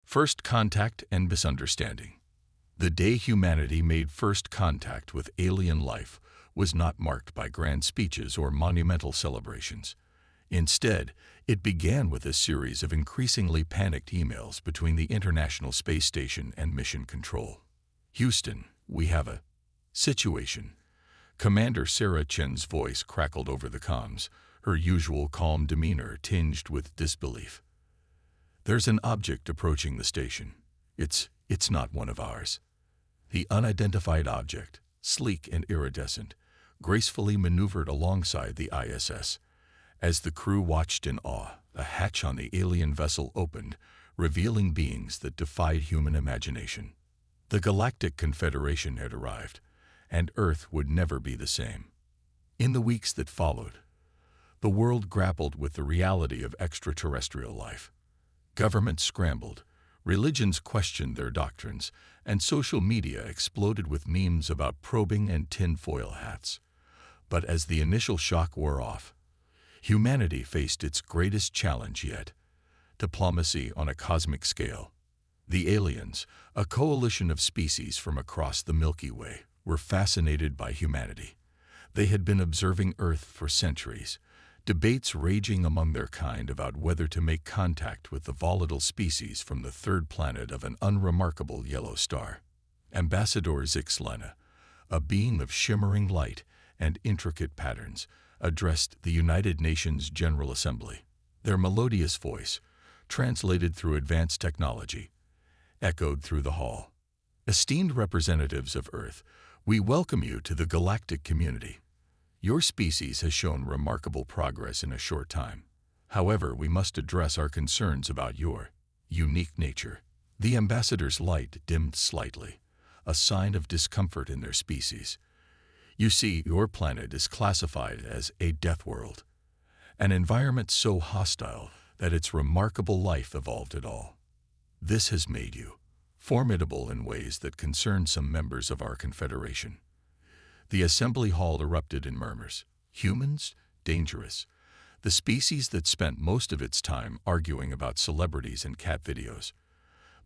First contact and misunderstanding. The day humanity made first contact with alien life was not marked by grand speeches or monumental celebrations. Instead, it began with a series of increasingly panicked emails between the International Space Station and Mission Control. "Houston, we have a situation." Commander Sarah Chen's voice crackled over the comms, her usual calm demeanor tinged with disbelief. "There's an object approaching the station. It's not one of ours." The unidentified object, sleek and iridescent, gracefully maneuvered alongside the ISS. As the crew watched in awe, a hatch on the alien vessel opened, revealing beings that defied human imagination. The Galactic Confederation had arrived, and Earth would never be the same. In the weeks that followed, the world grappled with the reality of extraterrestrial life. Governments scrambled, religions questioned their doctrines, and social media exploded with memes about probing and tinfoil hats. But as the initial shock wore off, humanity faced its greatest challenge yet: diplomacy on a cosmic scale. The aliens, a coalition of species from across the Milky Way, were fascinated by humanity. They had been observing Earth for centuries, debates raging among their kind about whether to make contact with the volatile species from the third planet of an unremarkable yellow star. Ambassador Zixlana, a being of shimmering light and intricate patterns, addressed the United Nations General Assembly. Their melodious voice, translated through advanced technology, echoed through the hall. "Esteemed representatives of Earth, we welcome you to the galactic community. Your species has shown remarkable progress in a short time. However, we must address our concerns about your unique nature." The ambassador's light dimmed slightly, a sign of discomfort in their species. "You see, your planet is classified as a death world, an environment so hostile that its remarkable life evolved at all. This has made you formidable in ways that concern some members of our confederation." The assembly hall erupted in murmurs. Humans? Dangerous. The species that spent most of its time arguing about celebrities and cat videos.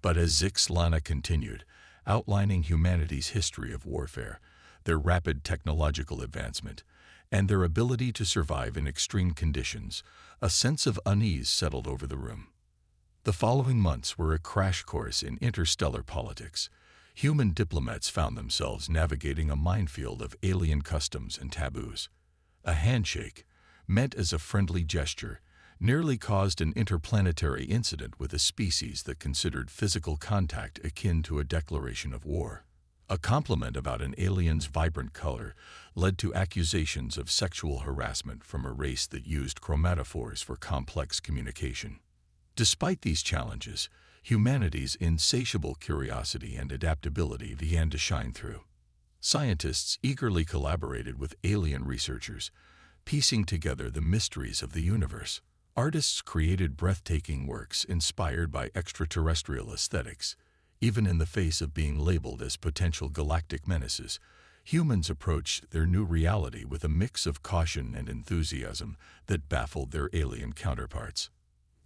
But as Zixlana continued, outlining humanity's history of warfare, their rapid technological advancement, and their ability to survive in extreme conditions, a sense of unease settled over the room. The following months were a crash course in interstellar politics. Human diplomats found themselves navigating a minefield of alien customs and taboos. A handshake, meant as a friendly gesture, nearly caused an interplanetary incident with a species that considered physical contact akin to a declaration of war. A compliment about an alien's vibrant color led to accusations of sexual harassment from a race that used chromatophores for complex communication. Despite these challenges, humanity's insatiable curiosity and adaptability began to shine through. Scientists eagerly collaborated with alien researchers, piecing together the mysteries of the universe. Artists created breathtaking works inspired by extraterrestrial aesthetics. Even in the face of being labeled as potential galactic menaces, humans approached their new reality with a mix of caution and enthusiasm that baffled their alien counterparts.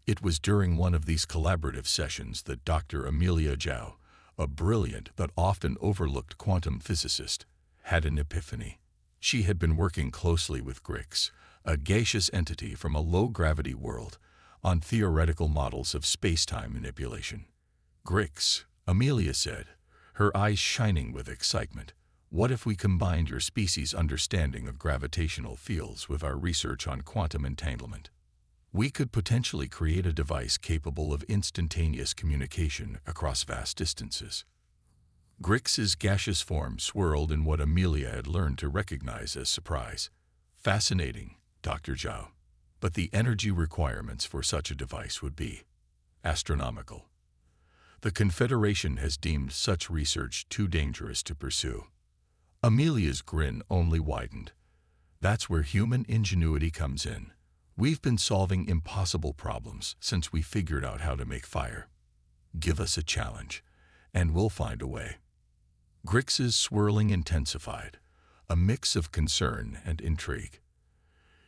It was during one of these collaborative sessions that Dr. Amelia Zhao, a brilliant but often overlooked quantum physicist, had an epiphany. She had been working closely with Grix, a gaseous entity from a low-gravity world, on theoretical models of space-time manipulation. "Grix," Amelia said, her eyes shining with excitement, "what if we combined your species' understanding of gravitational fields with our research on quantum entanglement? We could potentially create a device capable of instantaneous communication across vast distances." Grix's gaseous form swirled in what Amelia had learned to recognize as surprise. "Fascinating, Dr. Zhao. But the energy requirements for such a device would be astronomical. The Confederation has deemed such research too dangerous to pursue." Amelia's grin only widened. "That's where human ingenuity comes in. We've been solving impossible problems since we figured out how to make fire. Give us a challenge, and we'll find a way." Grix's swirling intensified, a mix of concern and intrigue.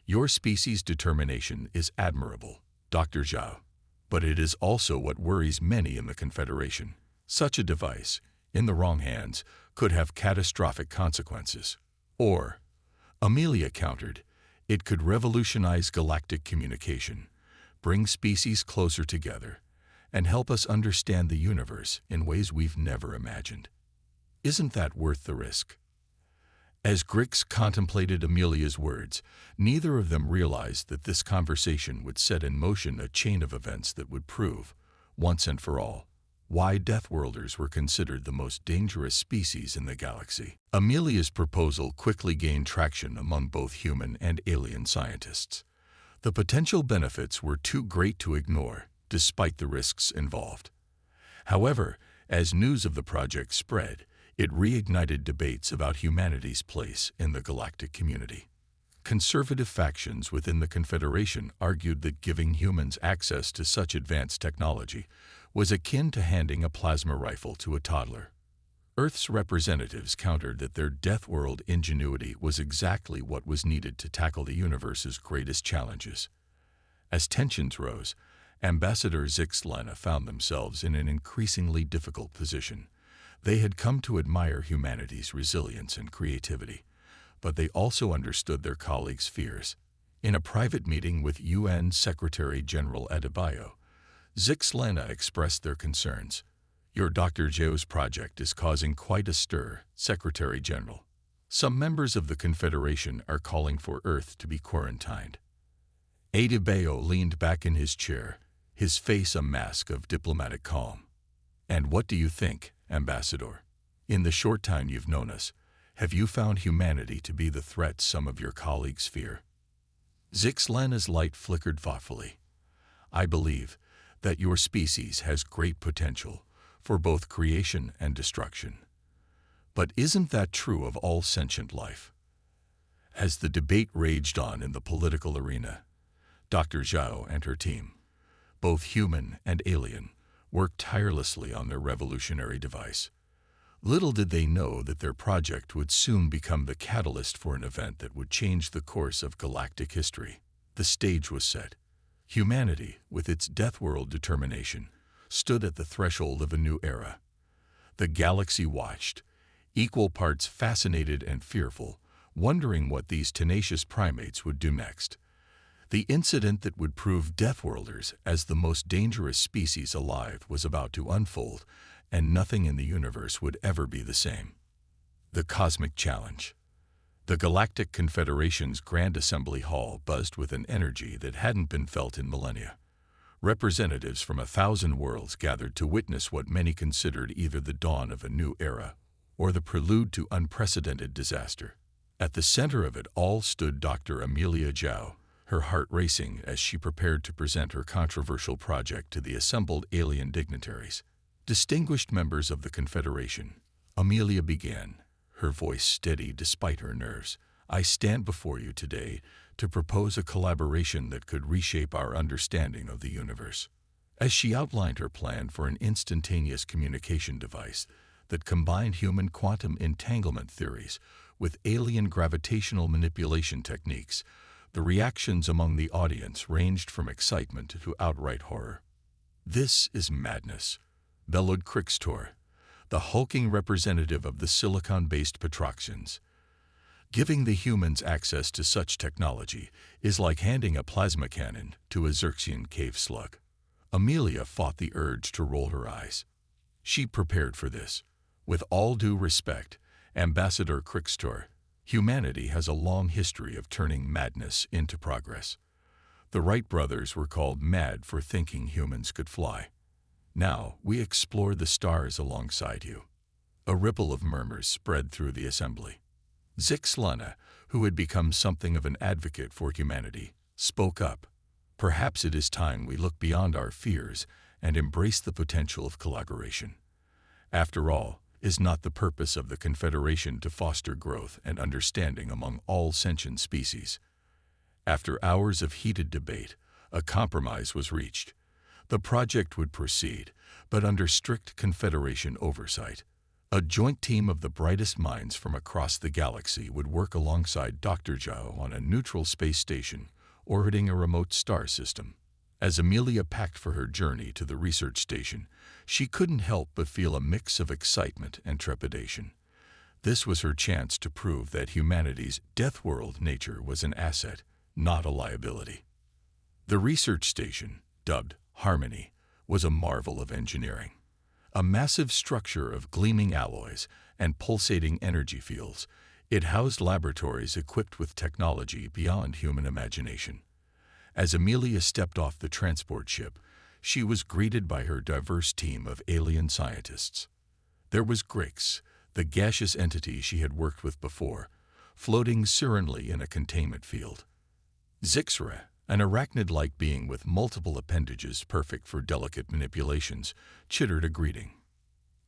"Your species' determination is admirable, Dr. Zhao. But it is also what worries many in the Confederation. Such a device, in the wrong hands, could have catastrophic consequences. Or, Amelia countered, it could revolutionize galactic communication, bring species closer together, and help us understand the universe in ways we've never imagined. Isn't that worth the risk? As Grix contemplated Amelia's words, neither of them realized that this conversation would set in motion a chain of events that would prove, once and for all, why Deathworlders were considered the most dangerous species in the galaxy. Amelia's proposal quickly gained traction among both human and alien scientists. The potential benefits were too great to ignore, despite the risks involved. However, as news of the project spread, it reignited debates about humanity's place in the galactic community. Conservative factions within the Confederation argued that giving humans access to such advanced technology was akin to handing a plasma rifle to a toddler. Earth's representatives countered that their Deathworld ingenuity was exactly what was needed to tackle the universe's greatest challenges. As tensions rose, Ambassador Zixlana found themselves in an increasingly difficult position. They had come to admire humanity's resilience and creativity, but they also understood their colleagues' fears. In a private meeting with UN Secretary-General Adebayo, Zixlana expressed their concerns. Your Dr. Zhao's project is causing quite a stir, Secretary-General. Some members of the Confederation are calling for Earth to be quarantined. Adebayo leaned back in his chair, his face a mask of diplomatic calm. And what do you think, Ambassador? In the short time you've known us, have you found humanity to be the threat some of your colleagues fear? Zixlana's light flickered thoughtfully. I believe that your species has great potential for both creation and destruction. But isn't that true of all sentient life? As the debate raged on in the political arena, Dr. Zhao and her team, both human and alien, worked tirelessly on their revolutionary device. Little did they know that their project would soon become the catalyst for an event that would change the course of galactic history. The stage was set. Humanity, with its Deathworld determination, stood at the threshold of a new era. The galaxy watched, equal parts fascinated and fearful, wondering what these tenacious primates would do next. The incident that would prove Deathworlders as the most dangerous species alive was about to unfold, and nothing in the universe would ever be the same. The Cosmic Challenge. The Galactic Confederation's Grand Assembly Hall buzzed with an energy that hadn't been felt in millennia. Representatives from 1,000 worlds gathered to witness what many considered either the dawn of a new era or the prelude to unprecedented disaster. At the center of it all stood Dr. Amelia Zhao, her heart racing as she prepared to present her controversial project to the assembled alien dignitaries. Distinguished members of the Confederation, Amelia began, her voice steady despite her nerves. I stand before you today to propose a collaboration that could reshape our understanding of the universe. As she outlined her plan for an instantaneous communication device that combined human quantum entanglement theories with alien gravitational manipulation techniques, the reactions among the audience ranged from excitement to outright horror. This is madness, bellowed Crixtor, the hulking representative of the silicon-based Petroxians. Giving the humans access to such technology is like handing a plasma cannon to a Xerxian cave slug. Amelia fought the urge to roll her eyes. She prepared for this. With all due respect, Ambassador Crixtor, humanity has a long history of turning madness into progress. The Wright brothers were called mad for thinking humans could fly. Now we explore the stars alongside you. A ripple of murmurs spread through the assembly. Zixlana, who had become something of an advocate for humanity, spoke up. Perhaps it is time we look beyond our fears and embrace the potential of collaboration. After all, is not the purpose of the Confederation to foster growth and understanding among all sentient species? After hours of heated debate, a compromise was reached. The project would proceed, but under strict Confederation oversight. A joint team of the brightest minds from across the galaxy would work alongside Dr. Zhao on a neutral space station orbiting a remote star system. As Amelia packed for her journey to the research station, she couldn't help but feel a mix of excitement and trepidation. This was her chance to prove that humanity's Deathworld nature was an asset, not a liability. The research station, dubbed Harmony, was a marvel of engineering. A massive structure of gleaming alloys and pulsating energy fields, it housed laboratories equipped with technology beyond human imagination. As Amelia stepped off the transport ship, she was greeted by her diverse team of alien scientists. There was Grix, the gaseous entity she had worked with before, floating serenely in a containment field. Zixra, an arachnid-like being with multiple appendages perfect for delicate manipulations, chittered a greeting.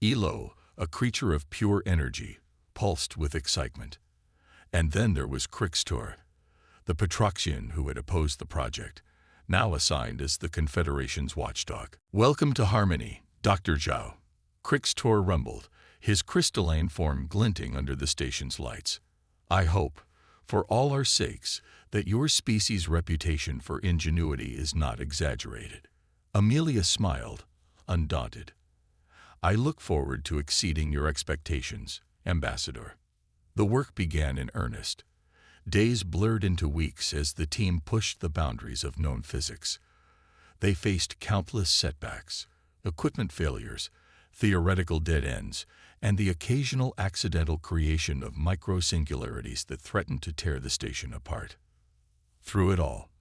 Elo, a creature of pure energy, pulsed with excitement. And then there was Crixtor, the Patroxian who had opposed the project, now assigned as the Confederation's watchdog. "Welcome to Harmony, Dr. Zhao," Crixtor rumbled, his crystalline form glinting under the station's lights. "I hope, for all our sakes, that your species' reputation for ingenuity is not exaggerated." Amelia smiled, undaunted. "I look forward to exceeding your expectations, Ambassador." The work began in earnest. Days blurred into weeks as the team pushed the boundaries of known physics. They faced countless setbacks, equipment failures, theoretical dead ends, and the occasional accidental creation of micro-singularities that threatened to tear the station apart. Through it all,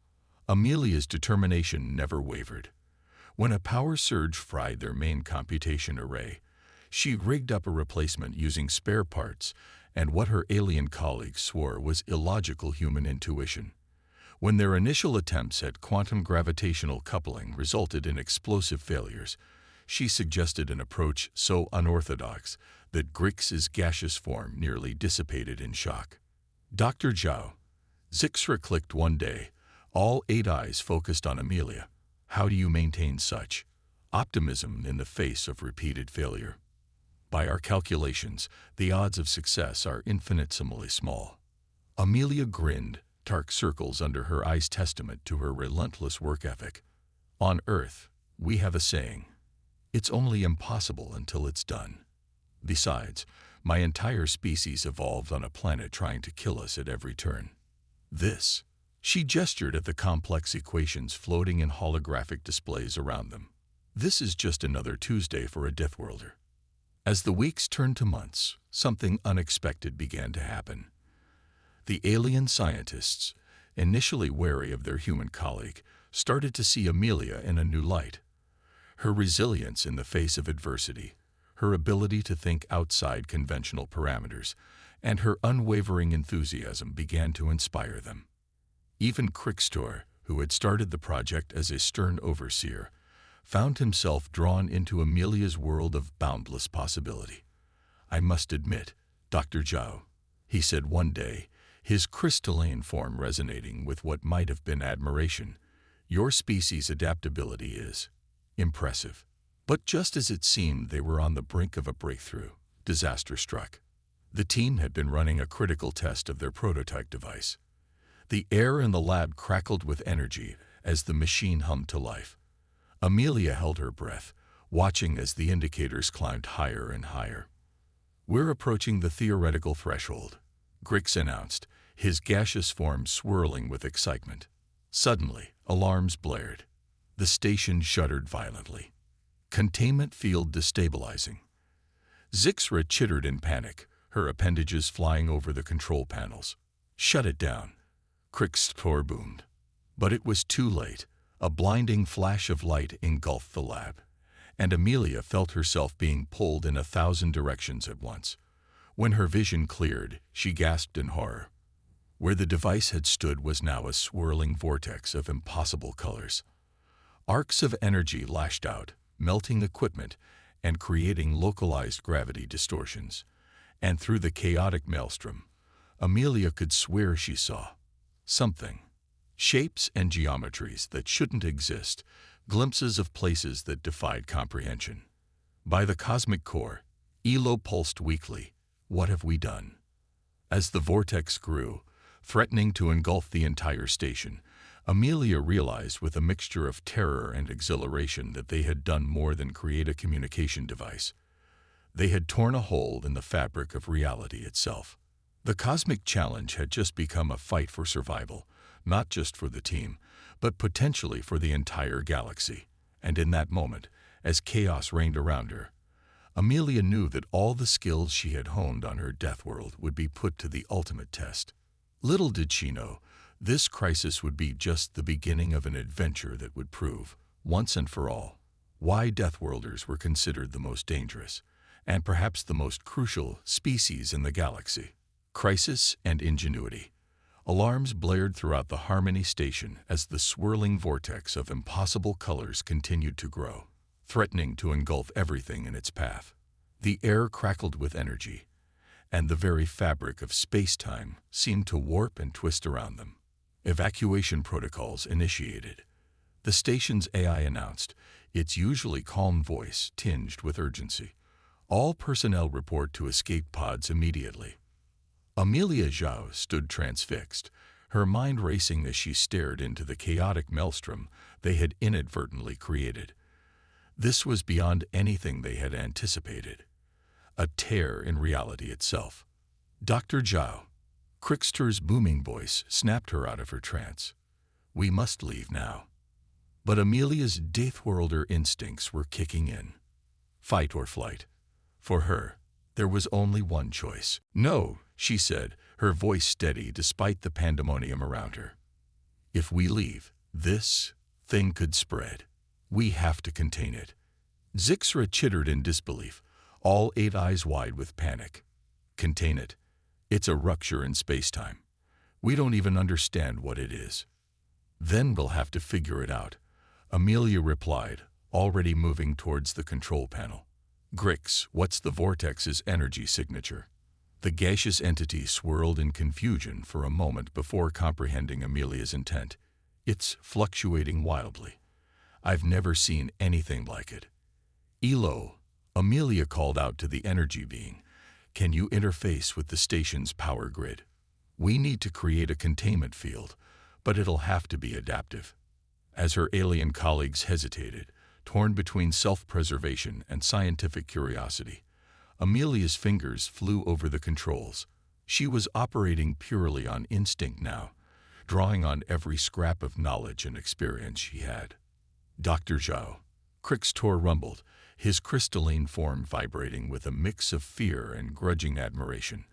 Amelia's determination never wavered. When a power surge fried their main computation array, she rigged up a replacement using spare parts and what her alien colleagues swore was illogical human intuition. When their initial attempts at quantum gravitational coupling resulted in explosive failures, she suggested an approach so unorthodox that Grix's gaseous form nearly dissipated in shock. "Dr. Zhao," Zixra clicked one day, all 8 eyes focused on Amelia. "How do you maintain such optimism in the face of repeated failure?" "By our calculations, the odds of success are infinitesimally small." Amelia grinned, dark circles under her eyes testament to her relentless work ethic. "On Earth, we have a saying, it's only impossible until it's done. Besides, my entire species evolved on a planet trying to kill us at every turn. This," she gestured at the complex equations floating in holographic displays around them, "this is just another Tuesday for a Deathworlder." As the weeks turned to months, something unexpected began to happen. The alien scientists, initially wary of their human colleague, started to see Amelia in a new light. Her resilience in the face of adversity, her ability to think outside conventional parameters, and her unwavering enthusiasm began to inspire them. Even Crixtor, who had started the project as a stern overseer, found himself drawn into Amelia's world of boundless possibility. "I must admit, Dr. Zhao," he said one day, his crystalline form resonating with what might have been admiration, "your species' adaptability is impressive." But just as it seemed they were on the brink of a breakthrough, disaster struck. The team had been running a critical test of their prototype device. The air in the lab crackled with energy as the machine hummed to life. Amelia held her breath, watching as the indicators climbed higher and higher. "We're approaching the theoretical threshold," Grix announced, his gaseous form swirling with excitement. Suddenly, alarms blared. The station shuddered violently. "Containment field destabilizing." Zixra chittered in panic, her appendages flying over the control panels. "Shut it down," Crixtor boomed. But it was too late. A blinding flash of light engulfed the lab, and Amelia felt herself being pulled in 1,000 directions at once. When her vision cleared, she gasped in horror. Where the device had stood was now a swirling vortex of impossible colors. Arcs of energy lashed out, melting equipment and creating localized gravity distortions. And through the chaotic maelstrom, Amelia could swear she saw something. Shapes and geometries that shouldn't exist, glimpses of places that defied comprehension. By the cosmic core, Elo pulsed weakly. "What have we done?" As the vortex grew, threatening to engulf the entire station, Amelia realized with a mixture of terror and exhilaration that they had done more than create a communication device. They had torn a hole in the fabric of reality itself. The cosmic challenge had just become a fight for survival, not just for the team, but potentially for the entire galaxy. And in that moment, as chaos reigned around her, Amelia knew that all the skills she had honed on her death world would be put to the ultimate test. Little did she know, this crisis would be just the beginning of an adventure that would prove, once and for all, why Deathworlders were considered the most dangerous, and perhaps the most crucial, species in the galaxy. Crisis and ingenuity. Alarms blared throughout the Harmony Station as the swirling vortex of impossible colors continued to grow, threatening to engulf everything in its path. The air crackled with energy, and the very fabric of space-time seemed to warp and twist around them. Evacuation protocols initiated. The station's AI announced, its usually calm voice tinged with urgency. All personnel report to escape pods immediately. Amelia Zhao stood transfixed, her mind racing as she stared into the chaotic maelstrom they had inadvertently created. This was beyond anything they had anticipated. A tear in reality itself. Dr. Zhao, Crickster's booming voice snapped her out of her trance. We must leave now. But Amelia's Deathworlder instincts were kicking in. Fight or flight. For her, there was only one choice. No, she said, her voice steady despite the pandemonium around her. If we leave, this thing could spread. We have to contain it. Zixra chittered in disbelief, all 8 eyes wide with panic. Contain it. It's a rupture in space-time. We don't even understand what it is. Then we'll have to figure it out, Amelia replied, already moving towards the control panel. Grix, what's the vortex's energy signature? The gaseous entity swirled in confusion for a moment before comprehending Amelia's intent. It's fluctuating wildly. I've never seen anything like it. Elo, Amelia called out to the energy being. Can you interface with the station's power grid? We need to create a containment field, but it'll have to be adaptive. As her alien colleagues hesitated, torn between self-preservation and scientific curiosity, Amelia's fingers flew over the controls. She was operating purely on instinct now, drawing on every scrap of knowledge and experience she had. Dr. Zhao, Crixtor rumbled, his crystalline form vibrating with a mix of fear and grudging admiration.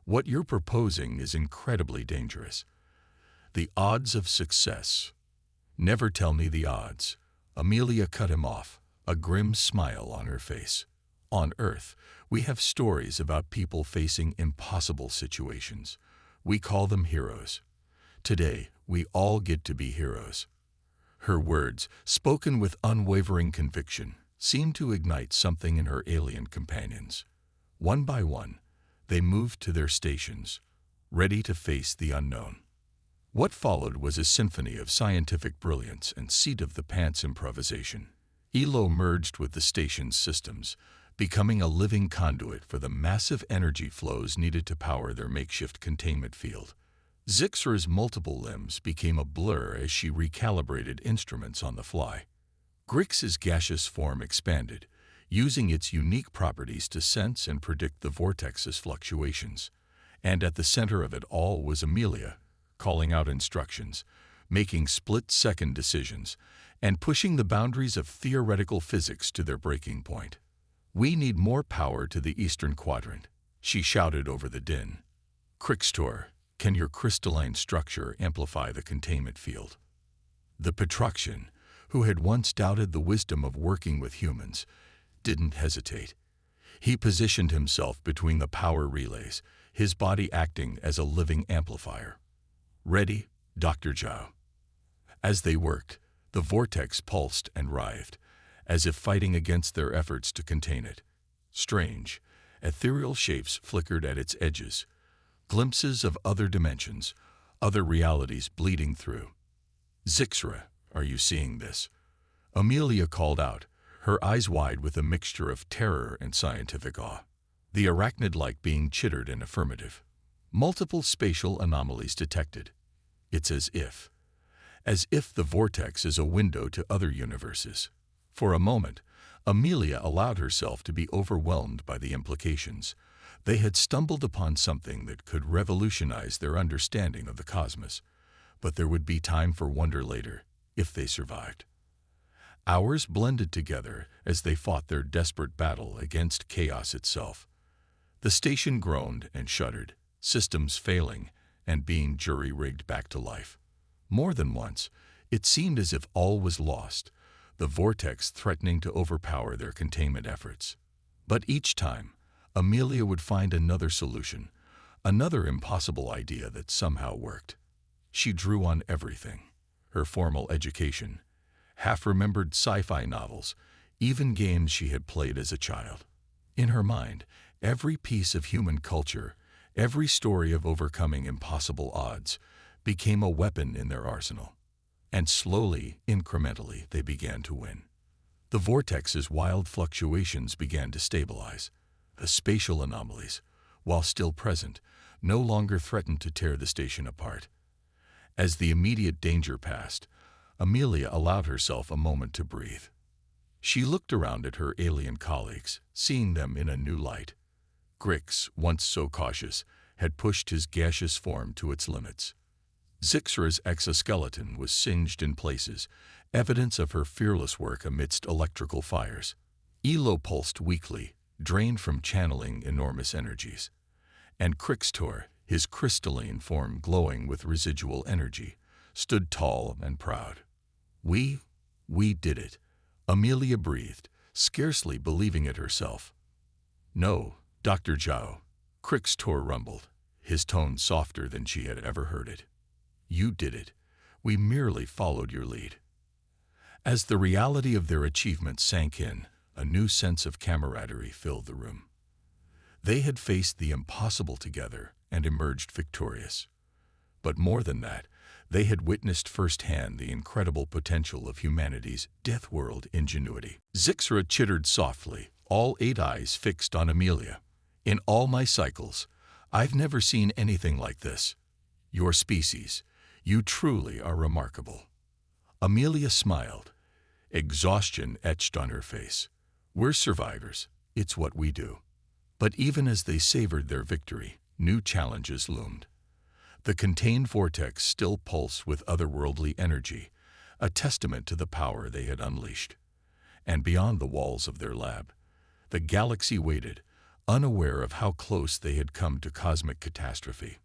What you're proposing is incredibly dangerous. The odds of success. Never tell me the odds. Amelia cut him off, a grim smile on her face. On Earth, we have stories about people facing impossible situations. We call them heroes. Today, we all get to be heroes. Her words, spoken with unwavering conviction, seemed to ignite something in her alien companions. One by one, they moved to their stations, ready to face the unknown. What followed was a symphony of scientific brilliance and seat-of-the-pants improvisation. Elo merged with the station's systems, becoming a living conduit for the massive energy flows needed to power their makeshift containment field. Zixra's multiple limbs became a blur as she recalibrated instruments on the fly. Grix's gaseous form expanded, using its unique properties to sense and predict the vortex's fluctuations. And at the center of it all was Amelia, calling out instructions, making split-second decisions, and pushing the boundaries of theoretical physics to their breaking point. We need more power to the eastern quadrant, she shouted over the din. Crixtor, can your crystalline structure amplify the containment field? The Petroxian, who had once doubted the wisdom of working with humans, didn't hesitate. He positioned himself between the power relays, his body acting as a living amplifier. Ready, Dr. Zhao. As they worked, the vortex pulsed and writhed, as if fighting against their efforts to contain it. Strange, ethereal shapes flickered at its edges, glimpses of other dimensions, other realities bleeding through. Zixra, are you seeing this? Amelia called out, her eyes wide with a mixture of terror and scientific awe. The arachnid-like being chittered in affirmative. Multiple spatial anomalies detected. It's as if. as if the vortex is a window to other universes. For a moment, Amelia allowed herself to be overwhelmed by the implications. They had stumbled upon something that could revolutionize their understanding of the cosmos, but there would be time for wonder later, if they survived. Hours blended together as they fought their desperate battle against chaos itself. The station groaned and shuddered, systems failing and being jury-rigged back to life. More than once, it seemed as if all was lost, the vortex threatening to overpower their containment efforts. But each time, Amelia would find another solution, another impossible idea that somehow worked. She drew on everything: her formal education, half-remembered sci-fi novels, even games she had played as a child. In her mind, every piece of human culture, every story of overcoming impossible odds, became a weapon in their arsenal. And slowly, incrementally, they began to win. The vortex's wild fluctuations began to stabilize. The spatial anomalies, while still present, no longer threatened to tear the station apart. As the immediate danger passed, Amelia allowed herself a moment to breathe. She looked around at her alien colleagues, seeing them in a new light. Grix, once so cautious, had pushed his gaseous form to its limits. Zixra's exoskeleton was singed in places, evidence of her fearless work amidst electrical fires. Elo pulsed weakly, drained from channeling enormous energies. And Crixtor, his crystalline form glowing with residual energy, stood tall and proud. We did it, Amelia breathed, scarcely believing it herself. No, Dr. Zhao, Crixtor rumbled, his tone softer than she had ever heard it. You did it. We merely followed your lead. As the reality of their achievement sank in, a new sense of camaraderie filled the room. They had faced the impossible together and emerged victorious. But more than that, they had witnessed firsthand the incredible potential of humanity's Deathworld ingenuity. Zixra chittered softly, all 8 eyes fixed on Amelia. In all my cycles, I've never seen anything like this. Your species, you truly are remarkable. Amelia smiled, exhaustion etched on her face. We're survivors, it's what we do. But even as they savored their victory, new challenges loomed. The contained vortex still pulsed with otherworldly energy, a testament to the power they had unleashed. And beyond the walls of their lab, the galaxy waited, unaware of how close they had come to cosmic catastrophe.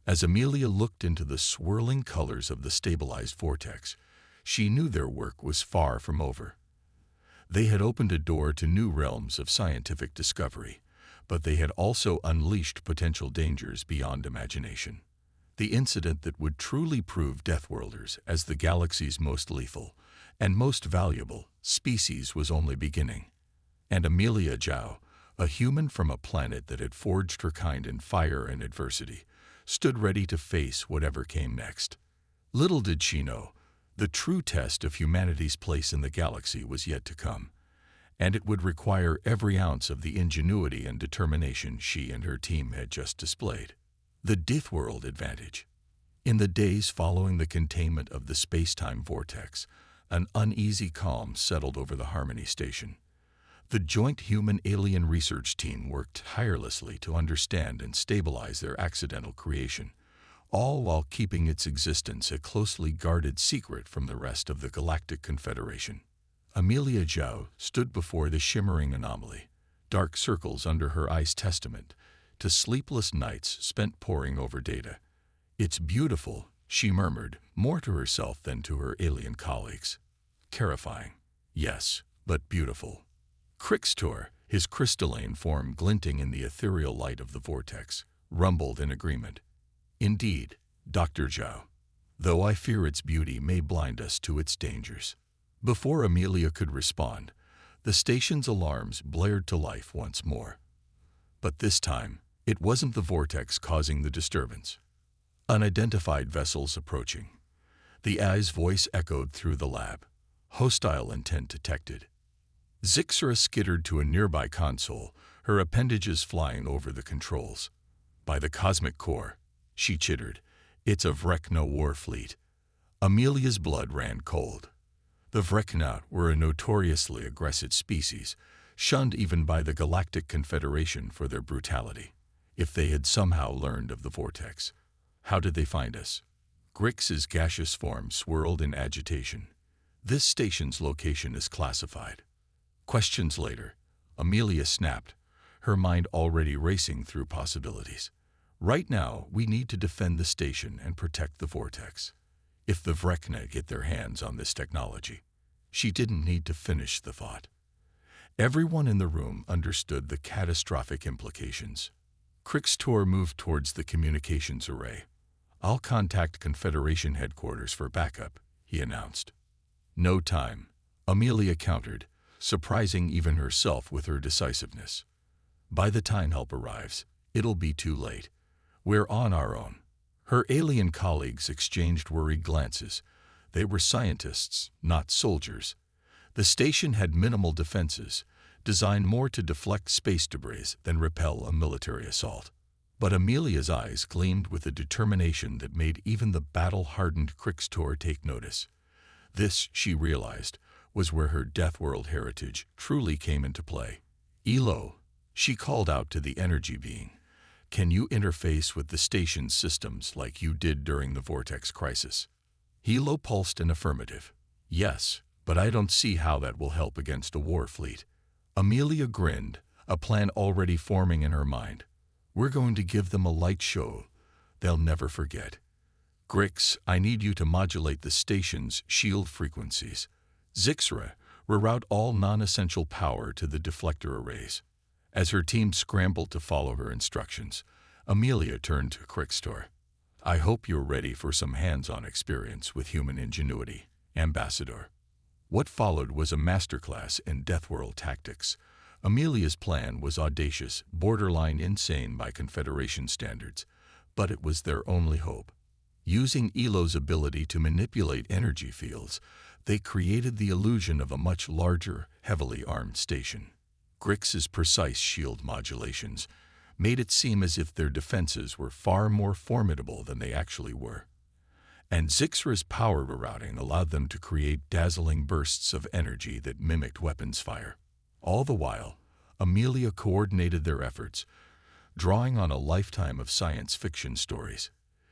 As Amelia looked into the swirling colors of the stabilized vortex, she knew their work was far from over. They had opened a door to new realms of scientific discovery, but they had also unleashed potential dangers beyond imagination. The incident that would truly prove Deathworlders as the galaxy's most lethal and most valuable species was only beginning. And Amelia Zhao, a human from a planet that had forged her kind in fire and adversity, stood ready to face whatever came next. Little did she know, the true test of humanity's place in the galaxy was yet to come, and it would require every ounce of the ingenuity and determination she and her team had just displayed. The Deathworld advantage. In the days following the containment of the space-time vortex, an uneasy calm settled over the Harmony Station. The joint human-alien research team worked tirelessly to understand and stabilize their accidental creation, all while keeping its existence a closely guarded secret from the rest of the Galactic Confederation. Amelia Zhao stood before the shimmering anomaly, dark circles under her eyes testament to sleepless nights spent poring over data. It's beautiful, she murmured, more to herself than to her alien colleagues. Terrifying, yes, but beautiful. Crixtor, his crystalline form glinting in the ethereal light of the vortex, rumbled in agreement. Indeed, Dr. Zhao, though I fear its beauty may blind us to its dangers. Before Amelia could respond, the station's alarms blared to life once more. But this time, it wasn't the vortex causing the disturbance. Unidentified vessels approaching. The AI's voice echoed through the lab. Hostile intent detected. Zixra skittered to a nearby console, her appendages flying over the controls. By the cosmic core, she chittered. It's a Vrekno war fleet. Amelia's blood ran cold. The Vrekna were a notoriously aggressive species, shunned even by the Galactic Confederation for their brutality. If they had somehow learned of the vortex, how did they find us? Grix's gaseous form swirled in agitation. This station's location is classified. Questions later, Amelia snapped, her mind already racing through possibilities. Right now, we need to defend the station and protect the vortex. If the Vrekna get their hands on this technology. She didn't need to finish the thought. Everyone in the room understood the catastrophic implications. Crixtor moved towards the communications array. "I'll contact Confederation headquarters for backup," he announced. "No time," Amelia countered, surprising even herself with her decisiveness. "By the time help arrives, it'll be too late. We're on our own." Her alien colleagues exchanged worried glances. They were scientists, not soldiers. The station had minimal defenses, designed more to deflect space debris than repel a military assault. But Amelia's eyes gleamed with a determination that made even the battle-hardened Crixtor take notice. This, she realized, was where her Deathworld heritage truly came into play. "Elo," she called out to the energy being, "can you interface with the station's systems like you did during the Vortex crisis?" Elo pulsed an affirmative. "Yes, but I don't see how that will help against a war fleet." Amelia grinned, a plan already forming in her mind. "We're going to give them a light show they'll never forget. Grix, I need you to modulate the station's shield frequencies. Zixra, reroute all non-essential power to the deflector arrays." As her team scrambled to follow her instructions, Amelia turned to Crixtor. "I hope you're ready for some hands-on experience with human ingenuity, Ambassador." What followed was a masterclass in Deathworld tactics. Amelia's plan was audacious, borderline insane by Confederation standards, but it was their only hope. Using Elo's ability to manipulate energy fields, they created the illusion of a much larger, heavily armed station. Grix's precise shield modulations made it seem as if their defenses were far more formidable than they actually were. And Zixra's power rerouting allowed them to create dazzling bursts of energy that mimicked weapons fire. All the while, Amelia coordinated their efforts, drawing on a lifetime of science fiction stories,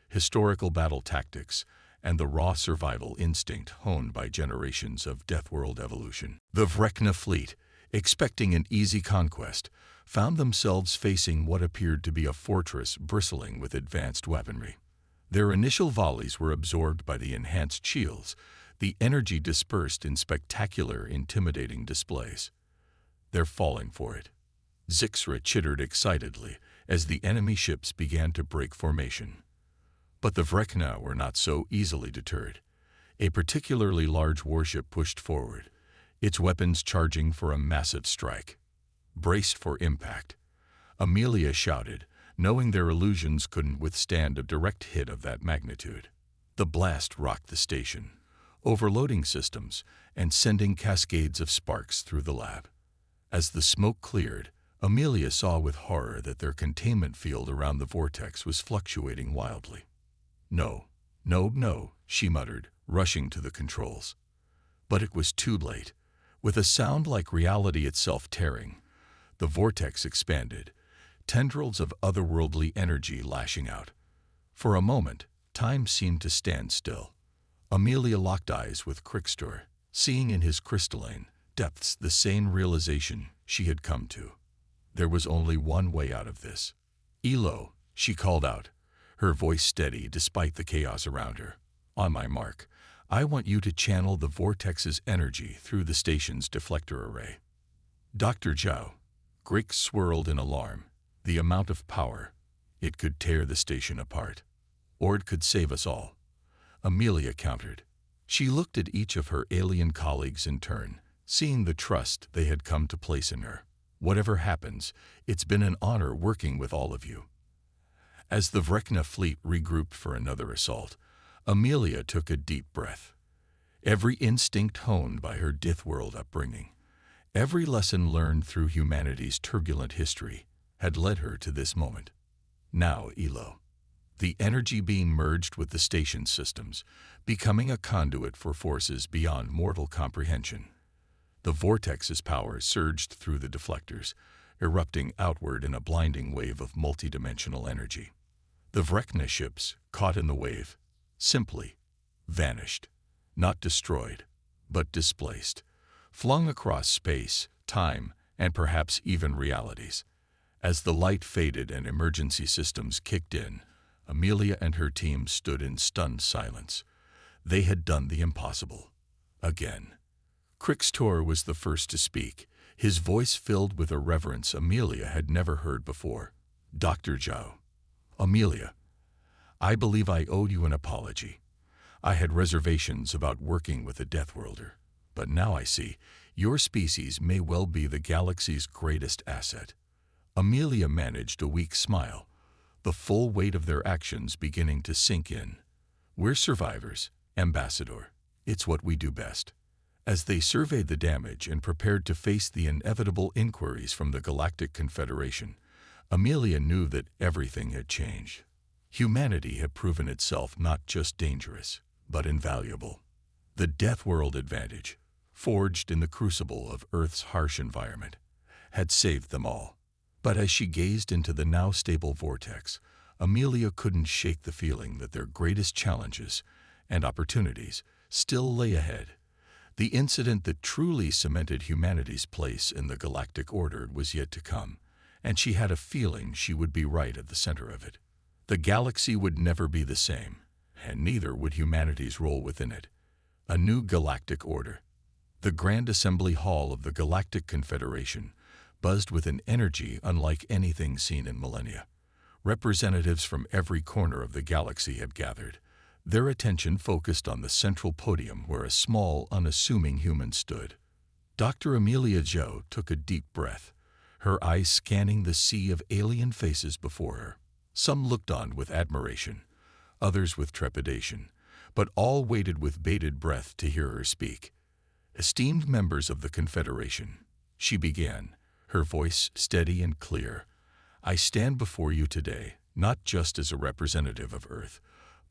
historical battle tactics, and the raw survival instinct honed by generations of Deathworld evolution. The Vrekna fleet, expecting an easy conquest, found themselves facing what appeared to be a fortress bristling with advanced weaponry. Their initial volleys were absorbed by the enhanced shields, the energy dispersed in spectacular, intimidating displays. "They're falling for it." Zixra chittered excitedly as the enemy ships began to break formation. But the Vrekna were not so easily deterred. A particularly large warship pushed forward, its weapons charging for a massive strike. "Braced for impact," Amelia shouted, knowing their illusions couldn't withstand a direct hit of that magnitude. The blast rocked the station, overloading systems and sending cascades of sparks through the lab. As the smoke cleared, Amelia saw with horror that their containment field around the vortex was fluctuating wildly. No, she muttered, rushing to the controls. But it was too late. With a sound like reality itself tearing, the vortex expanded, tendrils of otherworldly energy lashing out. For a moment, time seemed to stand still. Amelia locked eyes with Crixtor, seeing in his crystalline depths the same realization she had come to. There was only one way out of this. "Elo," she called out, her voice steady despite the chaos around her. "On my mark, I want you to channel the vortex's energy through the station's deflector array." "Dr. Zhao," Grix swirled in alarm. The amount of power, it could tear the station apart. Or it could save us all. Amelia countered. She looked at each of her alien colleagues in turn, seeing the trust they had come to place in her. "Whatever happens, it's been an honor working with all of you." As the Vrekna fleet regrouped for another assault, Amelia took a deep breath. Every instinct honed by her Deathworld upbringing, every lesson learned through humanity's turbulent history, had led her to this moment. "Now, Elo." the energy being merged with the station systems, becoming a conduit for forces beyond mortal comprehension. The vortex's power surged through the deflectors, erupting outward in a blinding wave of multidimensional energy. The Vrekna ships, caught in the wave, simply vanished, not destroyed, but displaced, flung across space, time, and perhaps even realities. As the light faded and emergency systems kicked in, Amelia and her team stood in stunned silence. They had done the impossible. Again. Krixtor was the first to speak, his voice filled with a reverence Amelia had never heard before. Dr. Zhao. Amelia, I believe I owe you an apology. I had reservations about working with a Deathworlder, but now I see your species may well be the galaxy's greatest asset. Amelia managed a weak smile, the full weight of their actions beginning to sink in. We're survivors, Ambassador. It's what we do best. As they surveyed the damage and prepared to face the inevitable inquiries from the Galactic Confederation, Amelia knew that everything had changed. Humanity had proven itself not just dangerous, but invaluable. The Deathworld advantage, forged in the crucible of Earth's harsh environment, had saved them all. But as she gazed into the now stable vortex, Amelia couldn't shake the feeling that their greatest challenges and opportunities still lay ahead. The incident that truly cemented humanity's place in the galactic order was yet to come, and she had a feeling she would be right at the center of it. The galaxy would never be the same, and neither would humanity's role within it. A new galactic order. The Grand Assembly Hall of the Galactic Confederation buzzed with an energy unlike anything seen in millennia. Representatives from every corner of the galaxy had gathered, their attention focused on the central podium where a small, unassuming human stood. Dr. Amelia Zhao took a deep breath, her eyes scanning the sea of alien faces before her. Some looked on with admiration, others with trepidation, but all waited with bated breath to hear her speak. Esteemed members of the Confederation, she began, her voice steady and clear, I stand before you today, not just as a representative of Earth,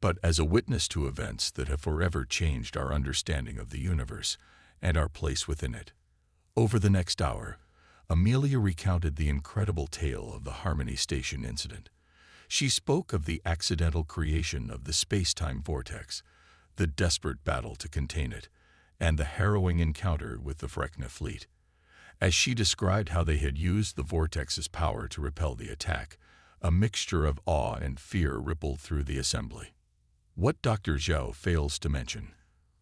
but as a witness to events that have forever changed our understanding of the universe and our place within it. Over the next hour, Amelia recounted the incredible tale of the Harmony Station incident. She spoke of the accidental creation of the space-time vortex, the desperate battle to contain it, and the harrowing encounter with the Vrekna fleet. As she described how they had used the vortex's power to repel the attack, a mixture of awe and fear rippled through the assembly. What Dr. Zhao fails to mention,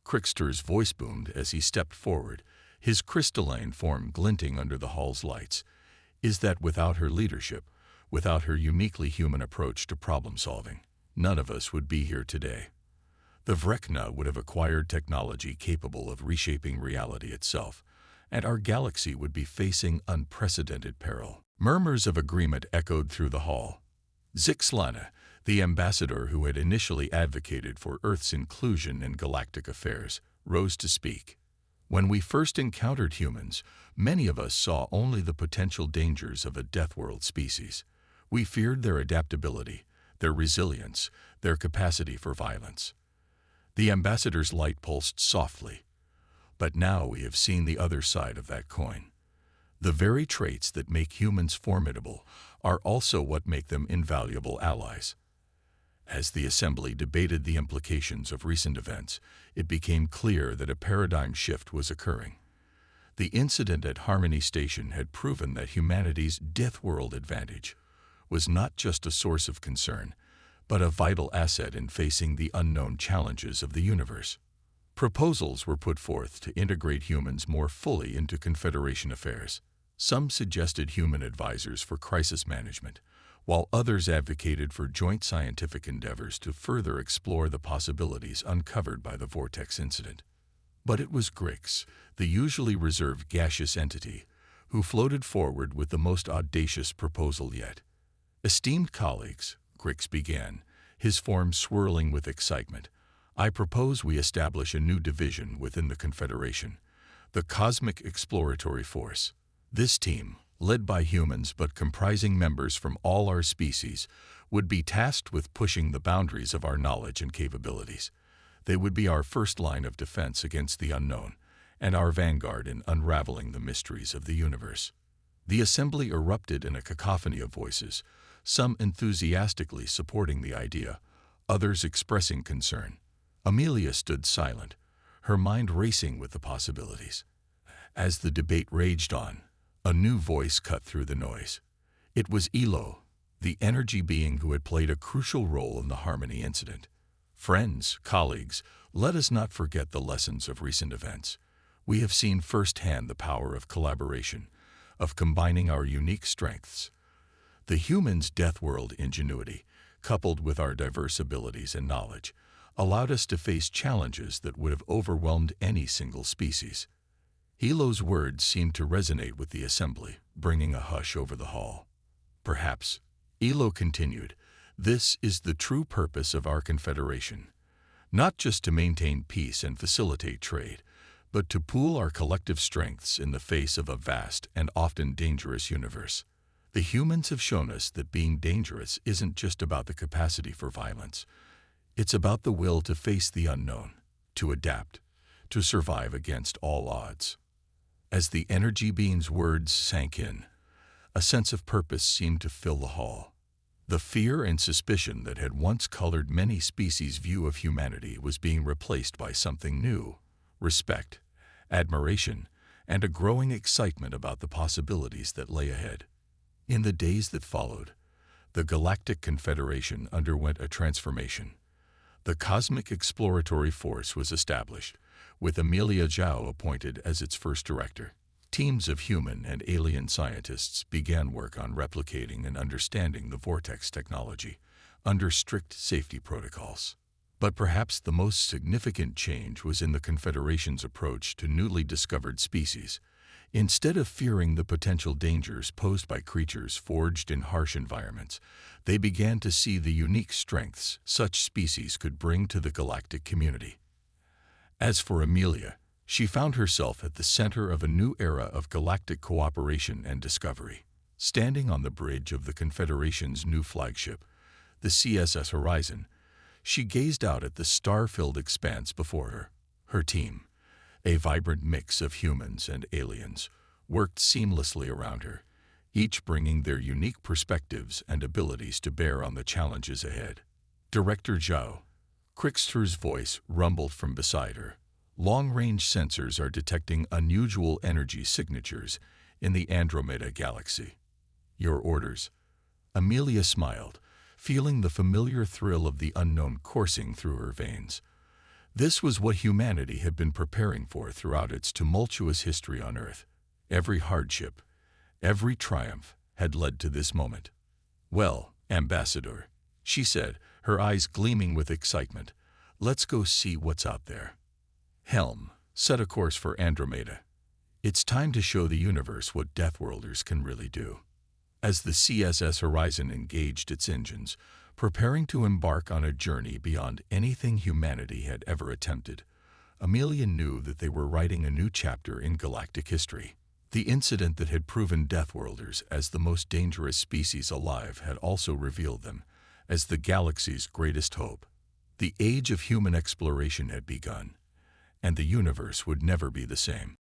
Krixtor's voice boomed as he stepped forward, his crystalline form glinting under the hall's lights, is that without her leadership, without her uniquely human approach to problem-solving, none of us would be here today. The Vrekna would have acquired technology capable of reshaping reality itself, and our galaxy would be facing unprecedented peril. Murmurs of agreement echoed through the hall. Zixlana, the ambassador who had initially advocated for Earth's inclusion in galactic affairs, rose to speak. When we first encountered humans, many of us saw only the potential dangers of a Deathworld species. We feared their adaptability, their resilience, their capacity for violence. The ambassador's light pulsed softly. But now we have seen the other side of that coin. The very traits that make humans formidable are also what make them invaluable allies. As the Assembly debated the implications of recent events, it became clear that a paradigm shift was occurring. The incident at Harmony Station had proven that humanity's Deathworld advantage was not just a source of concern, but a vital asset in facing the unknown challenges of the universe. Proposals were put forth to integrate humans more fully into Confederation affairs. Some suggested human advisors for crisis management, while others advocated for joint scientific endeavors to further explore the possibilities uncovered by the Vortex incident. But it was Grix, the usually reserved gaseous entity, who floated forward with the most audacious proposal yet. Esteemed colleagues, Grix began, his form swirling with excitement, I propose we establish a new division within the Confederation, the Cosmic Exploratory Force. This team, led by humans but comprising members from all our species, would be tasked with pushing the boundaries of our knowledge and capabilities. They would be our first line of defense against the unknown, and our vanguard in unraveling the mysteries of the universe. The assembly erupted in a cacophony of voices, some enthusiastically supporting the idea, others expressing concern. Amelia stood silent, her mind racing with the possibilities. As the debate raged on, a new voice cut through the noise. It was Elo, the energy being who had played a crucial role in the Harmony incident. Friends, colleagues, let us not forget the lessons of recent events. We have seen firsthand the power of collaboration, of combining our unique strengths. The human's Deathworld ingenuity, coupled with our diverse abilities and knowledge, allowed us to face challenges that would have overwhelmed any single species. Elo's words seemed to resonate with the assembly, bringing a hush over the hall. Perhaps, Elo continued, this is the true purpose of our confederation. Not just to maintain peace and facilitate trade, but to pool our collective strengths in the face of a vast and often dangerous universe. The humans have shown us that being dangerous isn't just about the capacity for violence. It's about the will to face the unknown, to adapt, to survive against all odds. As the energy being's words sank in, a sense of purpose seemed to fill the hall. The fear and suspicion that had once colored many species' view of humanity was being replaced by something new: respect, admiration, and a growing excitement about the possibilities that lay ahead. In the days that followed, the Galactic Confederation underwent a transformation. The Cosmic Exploratory Force was established, with Amelia Zhao appointed as its first director. Teams of human and alien scientists began work on replicating and understanding the vortex technology under strict safety protocols. But perhaps the most significant change was in the Confederation's approach to newly discovered species. Instead of fearing the potential dangers posed by creatures forged in harsh environments, they began to see the unique strengths such species could bring to the galactic community. As for Amelia, she found herself at the center of a new era of galactic cooperation and discovery. Standing on the bridge of the Confederation's new flagship, the CSS Horizon, she gazed out at the star-filled expanse before her. Her team, a vibrant mix of humans and aliens, worked seamlessly around her, each bringing their unique perspectives and abilities to bear on the challenges ahead. Director Zhao, Crickster's voice rumbled from beside her. Long-range sensors are detecting unusual energy signatures in the Andromeda galaxy. Your orders? Amelia smiled, feeling the familiar thrill of the unknown coursing through her veins. This was what humanity had been preparing for throughout its tumultuous history on Earth. Every hardship, every triumph had led to this moment. Well, Ambassador, she said, her eyes gleaming with excitement, let's go see what's out there. Helm, set a course for Andromeda. It's time to show the universe what Deathworlders can really do. As the CSS Horizon engaged its engines, preparing to embark on a journey beyond anything humanity had ever attempted, Amelia knew that they were writing a new chapter in galactic history. The incident that had proven Deathworlders as the most dangerous species alive had also revealed them as the galaxy's greatest hope. The age of human exploration had begun, and the universe would never be the same.